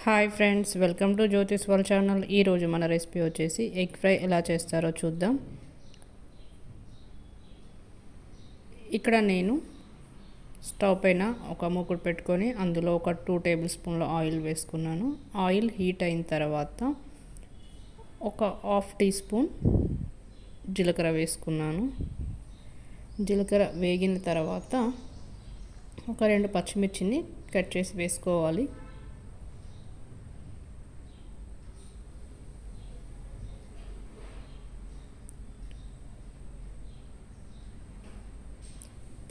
Hi friends, welcome to Jyothish world channel. ఈరోజు మన recipe వచ్చేసి ఎగ్ ఫ్రై ఎలా చేస్తారో చూద్దాం. ఇక్కడ నేను స్టవ్ పైన ఒక మూకుడు పెట్టుకొని అందులో ఒక 2 టేబుల్ స్పూన్ల ఆయిల్ వేసుకున్నాను. ఆయిల్ హీట్ అయిన తర్వాత ఒక హాఫ్ టీ స్పూన్ జీలకర్ర వేసుకున్నాను. జీలకర్ర వేగిన తర్వాత ఒక 2 పచ్చిమిర్చిని కట్ చేసి వేసుకోవాలి.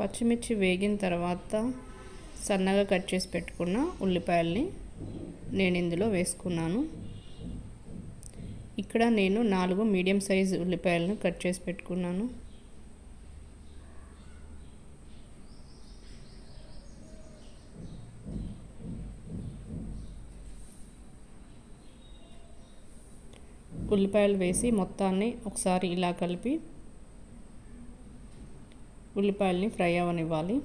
పచ్చిమిర్చి వేగిన తర్వాత సన్నగా కట్ చేసి పెట్టుకున్న ఉల్లిపాయల్ని నేను ఇందులో వేసుకున్నాను. ఇక్కడ నేను 4 మీడియం సైజ్ ఉల్లిపాయలను కట్ చేసి పెట్టుకున్నాను. ఉల్లిపాయలు వేసి మొత్తాన్ని ఒకసారి ఇలా కలిపి ఉల్లిపాయల్ని ఫ్రై అవ్వనివ్వాలి.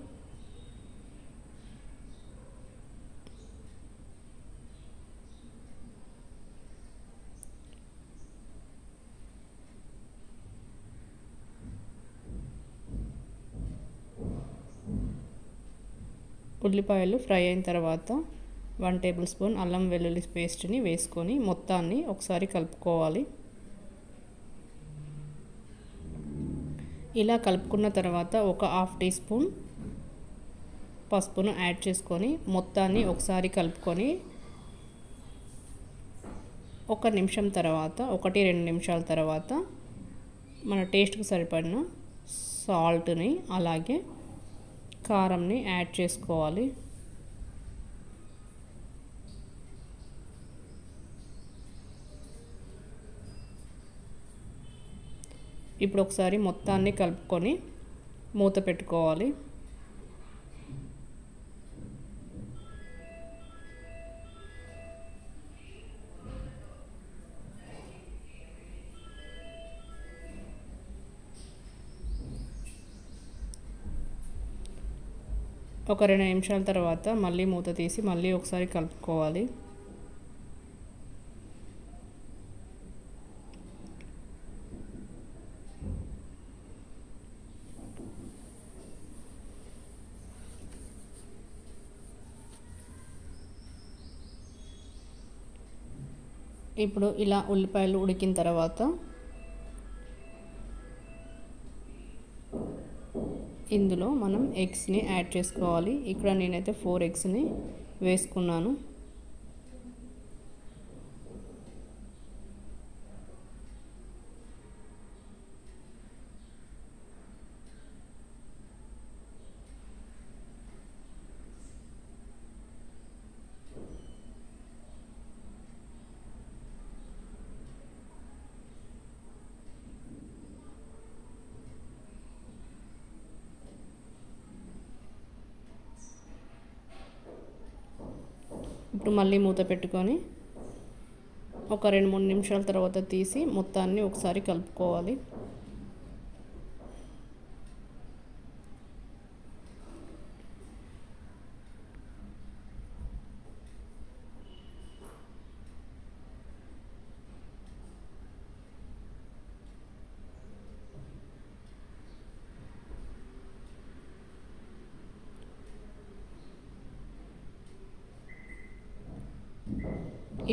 ఉల్లిపాయలు ఫ్రై అయిన తర్వాత 1 టేబుల్ స్పూన్ అల్లం వెల్లుల్లి పేస్ట్ని వేసుకొని మొత్తాన్ని ఒకసారి కలుపుకోవాలి. ఇలా కలుపుకున్న తర్వాత ఒక హాఫ్ టీ స్పూన్ పసుపును యాడ్ చేసుకొని మొత్తాన్ని ఒకసారి కలుపుకొని 1 నిమిషం తర్వాత 1-2 నిమిషాల తర్వాత మన టేస్ట్కి సరిపడిన సాల్ట్ని అలాగే కారంని యాడ్ చేసుకోవాలి. ఇప్పుడు ఒకసారి మొత్తాన్ని కలుపుకొని మూత పెట్టుకోవాలి. ఒక 2 నిమిషాల తర్వాత మళ్ళీ మూత తీసి మళ్ళీ ఒకసారి కలుపుకోవాలి. ఇప్పుడు ఇలా ఉల్లిపాయలు ఉడికిన తర్వాత ఇందులో మనం ఎగ్స్ని యాడ్ చేసుకోవాలి. ఇక్కడ నేనైతే 4 ఎగ్స్ని వేసుకున్నాను. ఇప్పుడు మళ్ళీ మూత పెట్టుకొని ఒక 2-3 నిమిషాల తర్వాత తీసి మొత్తాన్ని ఒకసారి కలుపుకోవాలి.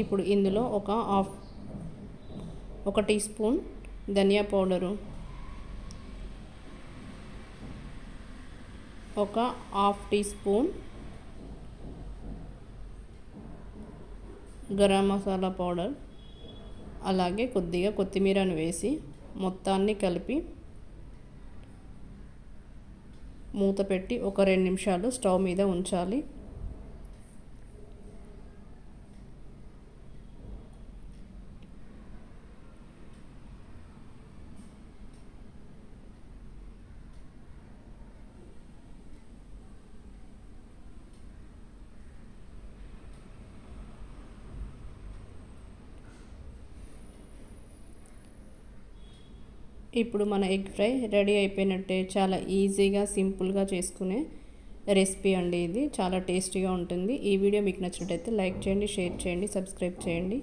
ఇప్పుడు ఇందులో ఒక టీ స్పూన్ ధనియా పౌడరు, ఒక half teaspoon garam masala powder అలాగే కొద్దిగా కొత్తిమీరను వేసి మొత్తాన్ని కలిపి మూత పెట్టి ఒక 2 నిమిషాలు స్టవ్ మీద ఉంచాలి. ఇప్పుడు మన ఎగ్ ఫ్రై రెడీ అయిపోయినట్టే. చాలా ఈజీగా సింపుల్గా చేసుకునే రెసిపీ అండి. ఇది చాలా టేస్టీగా ఉంటుంది. ఈ వీడియో మీకు నచ్చినట్టయితే లైక్ చేయండి, షేర్ చేయండి, సబ్స్క్రైబ్ చేయండి.